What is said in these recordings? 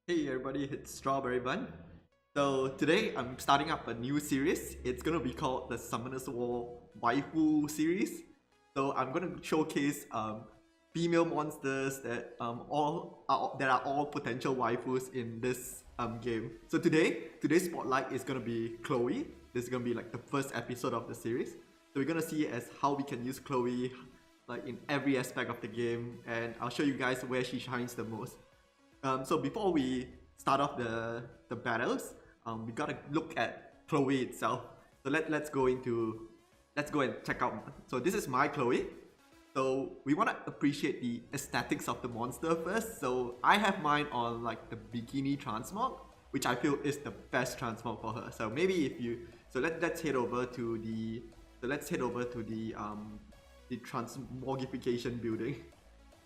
Hey everybody, it's StrawberryBun. So today I'm starting up a new series. It's gonna be called the Summoner's War Waifu series. So I'm gonna showcase female monsters that are all potential waifus in this game. So today's spotlight is gonna be Chloe. This is gonna be like the first episode of the series. So we're gonna see as how we can use Chloe like in every aspect of the game, and I'll show you guys where she shines the most. So before we start off the battles, we gotta look at Chloe itself. So let's go and check out. So this is my Chloe. So we wanna appreciate the aesthetics of the monster first. So I have mine on like the bikini transmog, which I feel is the best transmog for her. So maybe if you let's head over to the transmogification building.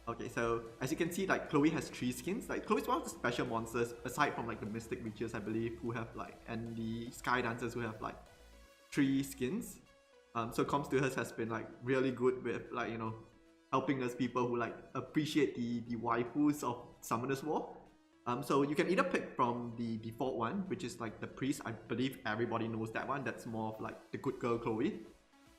Okay, so as you can see, like Chloe has 3 skins. Like Chloe's one of the special monsters, aside from like the Mystic Witches, I believe, who have like, and the Sky Dancers who have like 3 skins. So Comms to Us has been like really good with like, you know, helping us people who like appreciate the waifus of Summoner's War. So you can either pick from the default one, which is like the Priest. I believe everybody knows that one. That's more of like the good girl Chloe.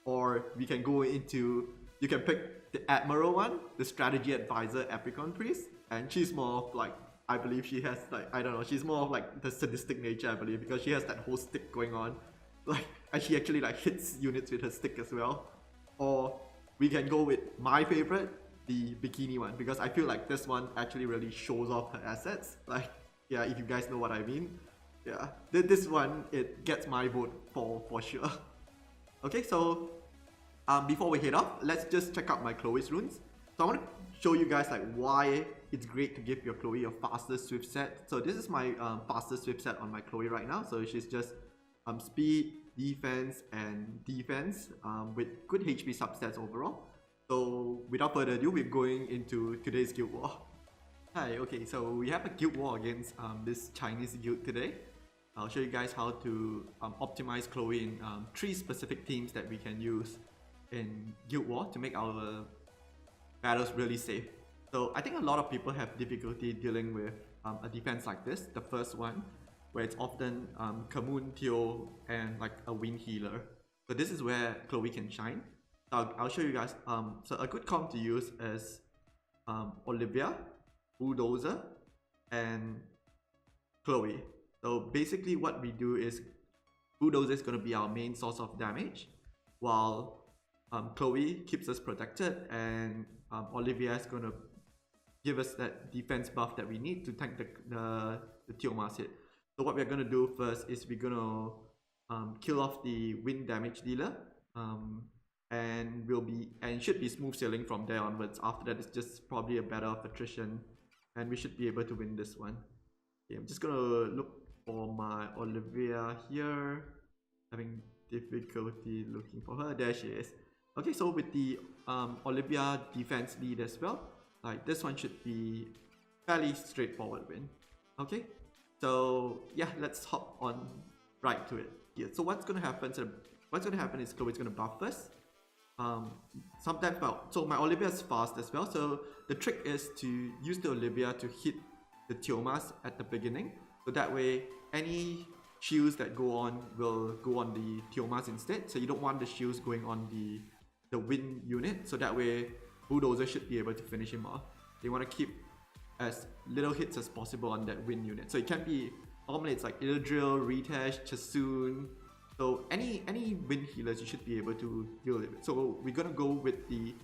Or we can go into, you can pick the Admiral one, the Strategy Advisor Apricon Priest, and she's more of like, I believe she has like, I don't know, she's more of like the sadistic nature, I believe, because she has that whole stick going on. Like, and she actually like hits units with her stick as well. Or we can go with my favorite, the Bikini one, because I feel like this one actually really shows off her assets. Like, yeah, if you guys know what I mean. Yeah, this one, it gets my vote for sure. Okay, so before we head off, let's just check out my Chloe's runes. So I want to show you guys like why it's great to give your Chloe a faster swift set. So this is my faster swift set on my Chloe right now. So she's just speed, defense, and defense with good HP substats overall. So without further ado, we're going into today's guild war. Hi, okay, so we have a guild war against this Chinese guild today. I'll show you guys how to optimize Chloe in 3 specific teams that we can use in Guild War to make our battles really safe. So I think a lot of people have difficulty dealing with a defense like this. The first one, where it's often Kamun, Teo, and like a wind healer. So this is where Chloe can shine. So I'll show you guys. So a good comp to use is Olivia, Bulldozer, and Chloe. So basically what we do is Bulldozer is going to be our main source of damage, while Chloe keeps us protected, and Olivia is going to give us that defense buff that we need to tank the Tioma's hit. So what we're going to do first is we're going to kill off the wind damage dealer, and should be smooth sailing from there onwards. After that, it's just probably a battle of attrition, and we should be able to win this one. Okay, I'm just going to look for my Olivia here, having difficulty looking for her. There she is. Okay, so with the Olivia defense lead as well, like this one should be fairly straightforward win. Okay, so yeah, let's hop on right to it. Yeah, so what's gonna happen? Is Chloe's gonna buff first. Sometimes, so my Olivia is fast as well. So the trick is to use the Olivia to hit the Tiomas at the beginning. So that way, any shields that go on will go on the Tiomas instead. So you don't want the shields going on the wind unit. So that way, Bulldozer should be able to finish him off. They want to keep as little hits as possible on that wind unit. So it can be, normally it's like Ildril, Ritesh, Chasun. So any wind healers you should be able to deal with it. So we're gonna go with the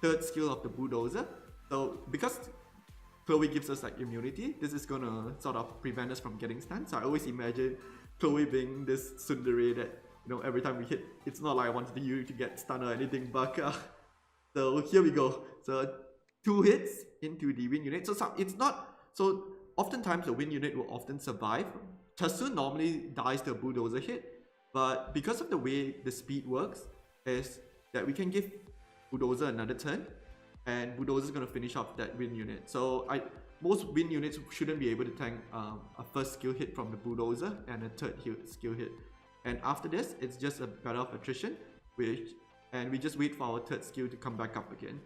3rd skill of the Bulldozer. So because Chloe gives us like immunity, this is gonna sort of prevent us from getting stunned. So I always imagine Chloe being this tsundere that, you know, every time we hit, it's not like I wanted you to get stunned or anything, but so here we go. So 2 hits into the wind unit. So it's not, so oftentimes the wind unit will often survive. Chasun normally dies to a Bulldozer hit, but because of the way the speed works is that we can give Bulldozer another turn, and Bulldozer is going to finish off that wind unit. So most wind units shouldn't be able to tank a first skill hit from the Bulldozer and a 3rd skill hit. And after this, it's just a battle of attrition, and we just wait for our 3rd skill to come back up again.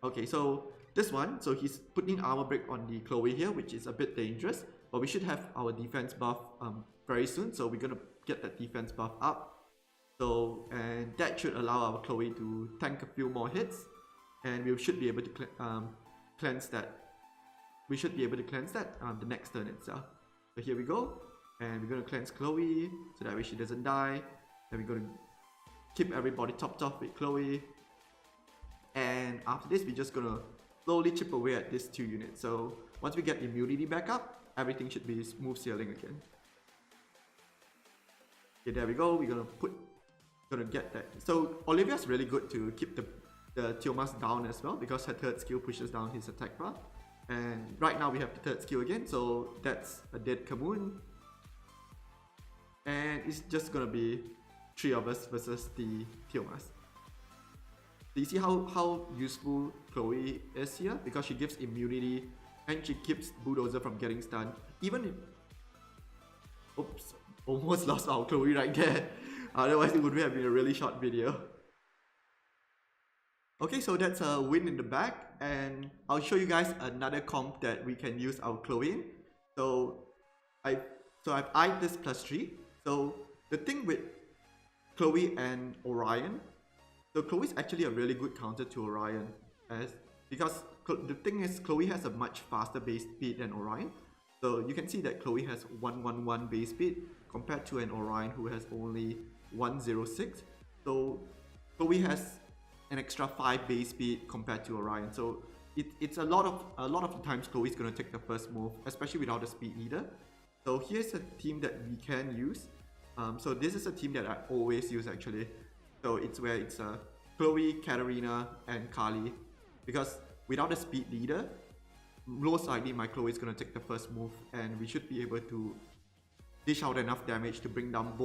Okay, so this one, so he's putting armor break on the Chloe here, which is a bit dangerous, but we should have our defense buff very soon, so we're gonna get that defense buff up. So, and that should allow our Chloe to tank a few more hits, and we should be able to cleanse that. We should be able to cleanse that the next turn itself. So here we go, and we're gonna cleanse Chloe so that way she doesn't die. Then we're gonna keep everybody topped off with Chloe, and after this we're just gonna slowly chip away at these 2 units. So once we get immunity back up, everything should be smooth sailing again. Okay, there we go. We're gonna get that. So Olivia's really good to keep the Tiomas down as well, because her third skill pushes down his attack bar. And right now we have the third skill again, so that's a dead Kamoon. And it's just gonna be 3 of us versus the Tiomas. So you see how useful Chloe is here? Because she gives immunity and she keeps Bulldozer from getting stunned. Even if... Oops, almost lost our Chloe right there. Otherwise it would have been a really short video. Okay, so that's a win in the bag, and I'll show you guys another comp that we can use our Chloe in. So I've eyed this +3. So the thing with Chloe and Orion, so Chloe is actually a really good counter to Orion, because the thing is Chloe has a much faster base speed than Orion. So you can see that Chloe has 111 base speed compared to an Orion who has only 106. So Chloe has an extra 5 base speed compared to Orion. So it's a lot of the times Chloe's gonna take the first move, especially without a speed leader. So here's a team that we can use. So this is a team that I always use actually. So it's where it's Chloe, Katarina, and Kali. Because without a speed leader, most likely my Chloe is gonna take the first move, and we should be able to dish out enough damage to bring down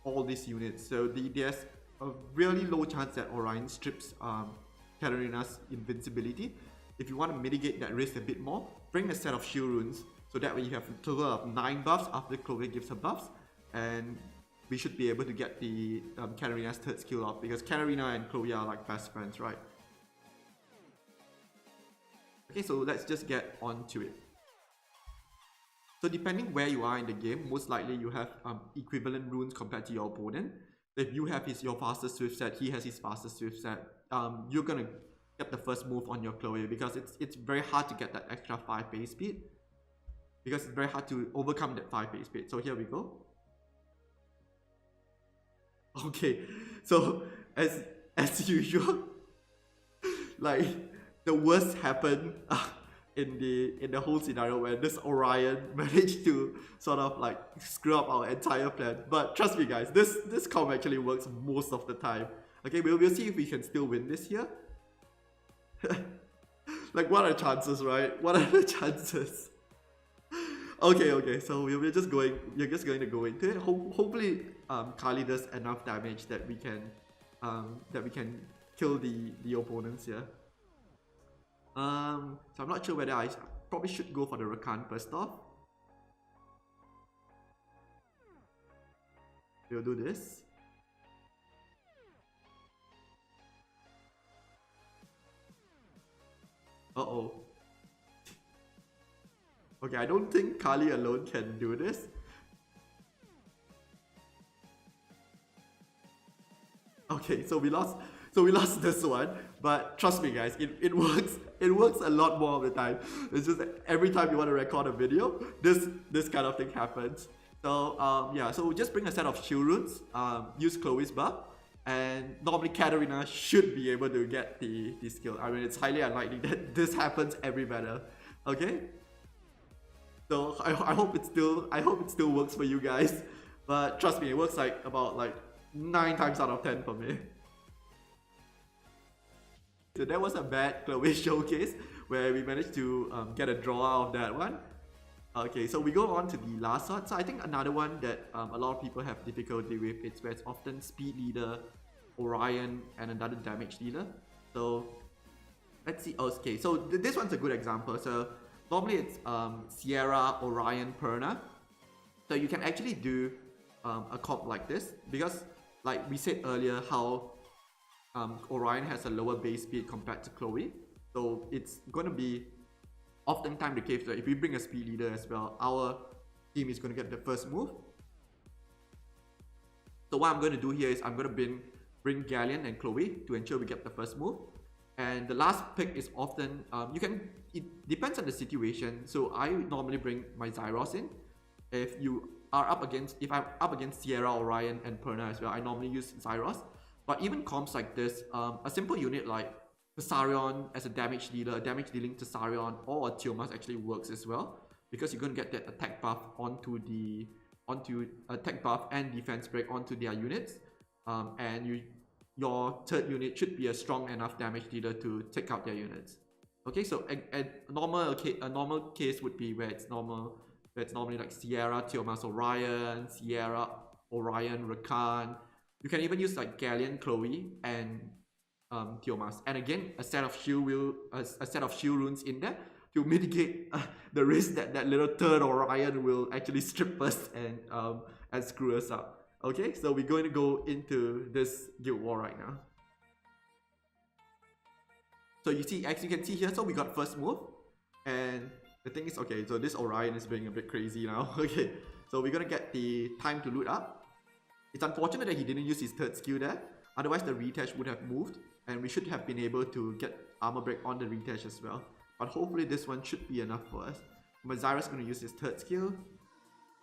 all these units. So there's a really low chance that Orion strips Katarina's invincibility. If you want to mitigate that risk a bit more, bring a set of shield runes, so that way you have a total of 9 buffs after Chloe gives her buffs, and we should be able to get the Katarina's third skill off, because Katarina and Chloe are like best friends, right? Okay, so let's just get on to it. So depending where you are in the game, most likely you have equivalent runes compared to your opponent. If you have your fastest swift set, he has his fastest swift set, you're gonna get the first move on your Chloe, because it's very hard to get that extra 5 base speed, because it's very hard to overcome that 5 base speed. So here we go. Okay, so as usual, like the worst happened in the whole scenario, where this Orion managed to sort of like screw up our entire plan. But trust me guys, this comp actually works most of the time. Okay, we'll see if we can still win this here. Like, what are the chances, right? What are the chances? Okay, so we're just going to go into it. Hopefully Kali does enough damage that we can kill the opponents here. So I'm not sure whether I probably should go for the Rakan first off. We'll do this. Uh-oh. Okay, I don't think Kali alone can do this. Okay, so we lost this one, but trust me guys, it works a lot more of the time. It's just that every time you want to record a video, this kind of thing happens. So yeah, so just bring a set of shield runes, use Chloe's buff, and normally Katarina should be able to get the skill. I mean, it's highly unlikely that this happens every battle. Okay? So I hope it still works for you guys. But trust me, it works like about 9 times out of 10 for me. So that was a bad Chloe showcase where we managed to get a draw out of that one. Okay, so we go on to the last one. So I think another one that a lot of people have difficulty with, it's where it's often speed leader, Orion, and another damage dealer. So let's see. Okay, so this one's a good example. So normally it's Sierra, Orion, Poorna. So you can actually do a comp like this, because like we said earlier, how Orion has a lower base speed compared to Chloe. So it's going to be oftentimes the case that if we bring a speed leader as well, our team is going to get the first move. So what I'm going to do here is I'm going to bring Galleon and Chloe to ensure we get the first move. And the last pick is often, it depends on the situation. So I normally bring my Zyros in. If I'm up against Sierra, Orion, and Poorna as well, I normally use Zyros. But even comps like this, a simple unit like Thessarion as a damage dealer, a damage dealing Thessarion or a Tiomas actually works as well, because you're going to get that attack buff onto attack buff and defense break onto their units, and your third unit should be a strong enough damage dealer to take out their units. Okay, so a normal case would be where it's normally like Sierra, Tiomas, Orion, Sierra, Orion, Rakan. You can even use like Galleon, Chloe, and Tiomas, and again a set of shield runes in there to mitigate the risk that that little third Orion will actually strip us and screw us up. Okay, so we're going to go into this guild war right now. So you see, as you can see here, so we got first move, and the thing is, okay, so this Orion is being a bit crazy now. Okay, so we're gonna get the time to loot up. It's unfortunate that he didn't use his third skill there, otherwise the retouch would have moved, and we should have been able to get armor break on the retouch as well. But hopefully this one should be enough for us. Mazira's gonna use his third skill,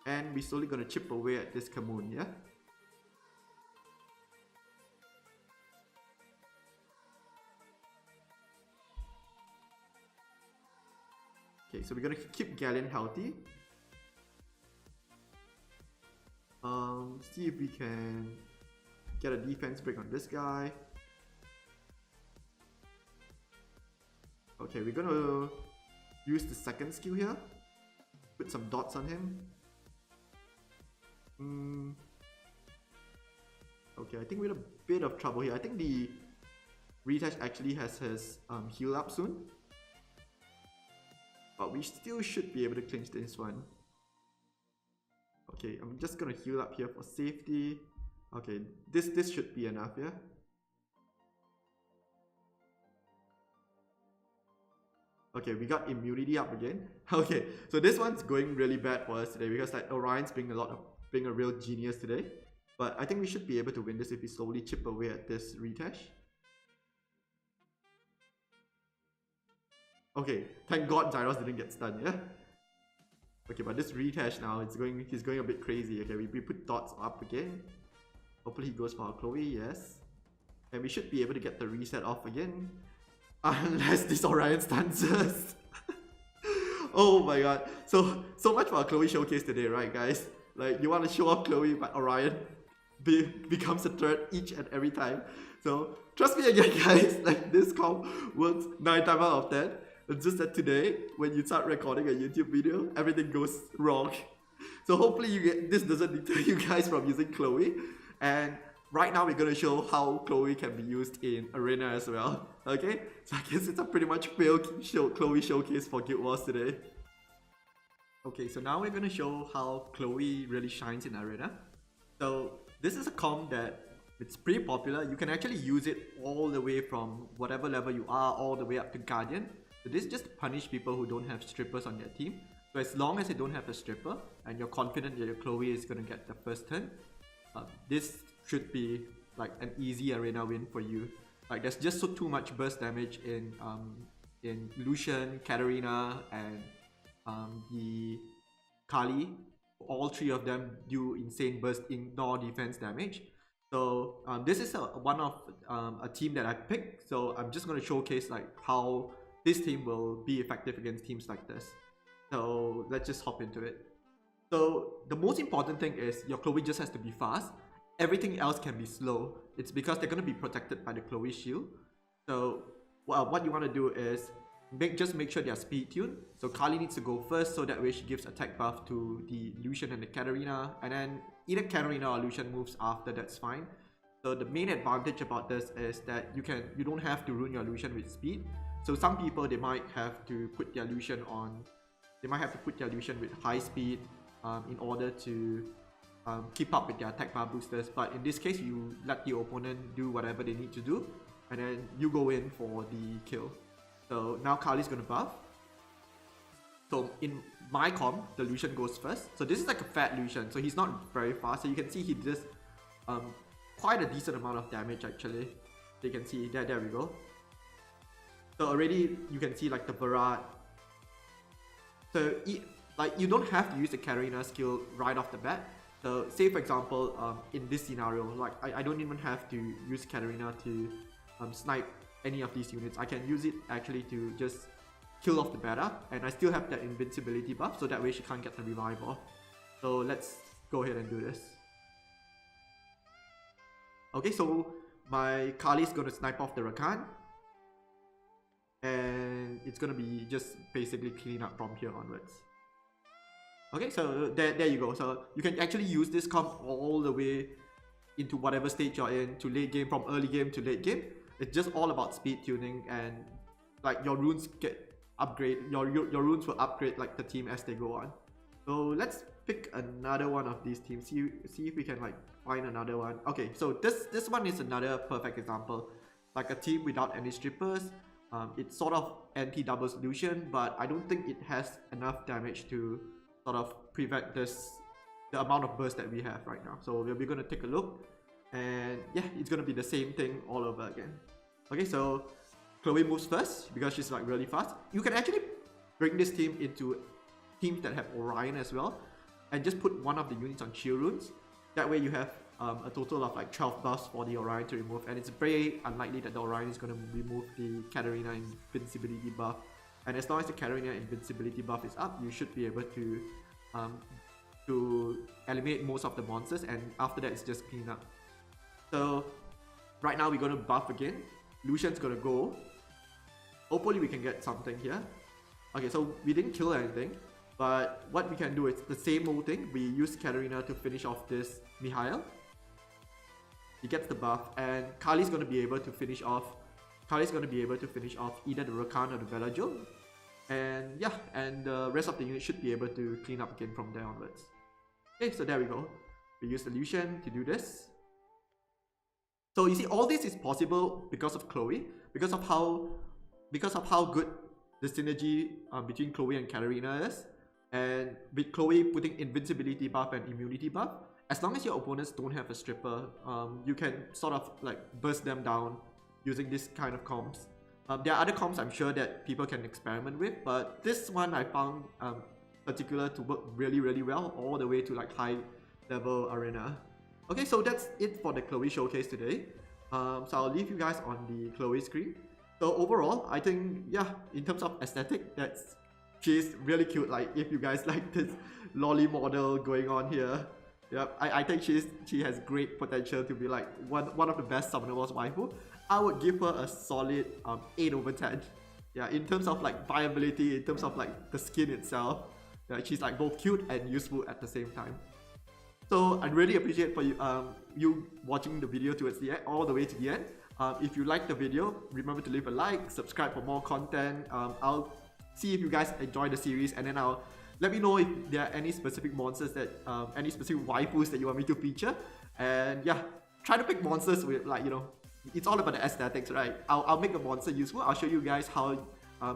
and we're slowly gonna chip away at this Kamoon, yeah? Okay, so we're gonna keep Galleon healthy. See if we can get a defense break on this guy. Okay, we're gonna use the second skill here. Put some dots on him. Okay, I think we're in a bit of trouble here. I think the retouch actually has his heal up soon. But we still should be able to clinch this one. Okay, I'm just gonna heal up here for safety. Okay, this should be enough, yeah? Okay, we got immunity up again. Okay, so this one's going really bad for us today because like Orion's being a real genius today. But I think we should be able to win this if we slowly chip away at this retouch. Okay, thank God Gyros didn't get stunned, yeah? Okay, but this retouch now, he's going a bit crazy. Okay, we put dots up again. Hopefully he goes for our Chloe, yes. And we should be able to get the reset off again. Unless this Orion stuns us. Oh my god. So much for our Chloe showcase today, right guys? Like, you want to show off Chloe, but Orion becomes a threat each and every time. So, trust me again guys, like this comp works 9 times out of 10. It's just that today, when you start recording a YouTube video, everything goes wrong. So hopefully this doesn't deter you guys from using Chloe. And right now we're going to show how Chloe can be used in Arena as well. Okay, so I guess it's a pretty much failed Chloe showcase for Guild Wars today. Okay, so now we're going to show how Chloe really shines in Arena. So this is a comp that it's pretty popular. You can actually use it all the way from whatever level you are all the way up to Guardian. So this just punish people who don't have strippers on their team. So as long as they don't have a stripper and you're confident that your Chloe is going to get the first turn, this should be like an easy Arena win for you. Like there's just too much burst damage in Lucian, Katarina, and the Kali. All three of them do insane burst ignore defense damage. So this is one of a team that I picked. So I'm just going to showcase like how this team will be effective against teams like this. So let's just hop into it. So the most important thing is your Chloe just has to be fast. Everything else can be slow. It's because they're going to be protected by the Chloe shield. So what you want to do is just make sure they are speed tuned. So Kali needs to go first, so that way she gives attack buff to the Lucian and the Katarina, and then either Katarina or Lucian moves after, that's fine. So the main advantage about this is that you don't have to ruin your Lucian with speed. So some people, they might have to put their Lucian with high speed in order to keep up with their attack bar boosters. But in this case, you let the opponent do whatever they need to do, and then you go in for the kill. So now Kali's gonna buff. So in my comp, the Lucian goes first. So this is like a fat Lucian, so he's not very fast. So you can see he does quite a decent amount of damage actually. So you can see there we go. So already you can see like the Barad. So like you don't have to use the Katarina skill right off the bat. So say for example, in this scenario, like I don't even have to use Katarina to snipe any of these units. I can use it actually to just kill off the beta, and I still have that invincibility buff, so that way she can't get the revive off. So let's go ahead and do this. Okay, so my Kali is gonna snipe off the Rakan, and it's gonna be just basically clean up from here onwards. Okay, so there you go. So you can actually use this comp all the way into whatever stage you're in, to late game, from early game to late game. It's just all about speed tuning, and like your runes get upgrade, your runes will upgrade like the team as they go on. So let's pick another one of these teams. See if we can like find another one. Okay, so this one is another perfect example. Like a team without any strippers. It's sort of anti-double solution, but I don't think it has enough damage to sort of prevent the amount of burst that we have right now. So we're gonna take a look, and yeah, it's gonna be the same thing all over again. Okay, so Chloe moves first because she's like really fast. You can actually bring this team into teams that have Orion as well, and just put one of the units on shield runes. That way you have a total of like 12 buffs for the Orion to remove, and it's very unlikely that the Orion is going to remove the Katarina invincibility buff. And as long as the Katarina invincibility buff is up, you should be able to eliminate most of the monsters, and after that it's just clean up. So right now we're going to buff again. Lucian's going to go. Hopefully we can get something here. Okay, so we didn't kill anything, but what we can do is the same old thing. We use Katarina to finish off this Mihail. He gets the buff, and Kali's going to be able to finish off. Kali's going to be able to finish off either the Rakan or the Velagil. And yeah, and the rest of the unit should be able to clean up again from there onwards. Okay, so there we go. We use the Lucian to do this. So you see, all this is possible because of Chloe, because of how good the synergy between Chloe and Katarina is. And with Chloe putting invincibility buff and immunity buff, as long as your opponents don't have a stripper, you can sort of like burst them down using this kind of comps. There are other comps I'm sure that people can experiment with, but this one I found particular to work really well, all the way to like high level arena. Okay, so that's it for the Chloe showcase today. So I'll leave you guys on the Chloe screen. So overall, I think, yeah, in terms of aesthetic, she's really cute. Like, if you guys like this lolly model going on here, yeah, I think she has great potential to be like one of the best Summoner's waifu. I would give her a solid 8 over 10. Yeah, in terms of like viability, in terms of like the skin itself, yeah, she's like both cute and useful at the same time. So I'd really appreciate for you watching the video towards the end, all the way to the end. If you liked the video, remember to leave a like, subscribe for more content. I'll see if you guys enjoy the series, and then let me know if there are any specific monsters that, any specific waifus that you want me to feature. And yeah, try to pick monsters with like, you know, it's all about the aesthetics, right? I'll make a monster useful. I'll show you guys how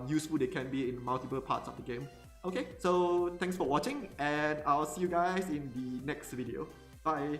useful they can be in multiple parts of the game. Okay, so thanks for watching, and I'll see you guys in the next video. Bye!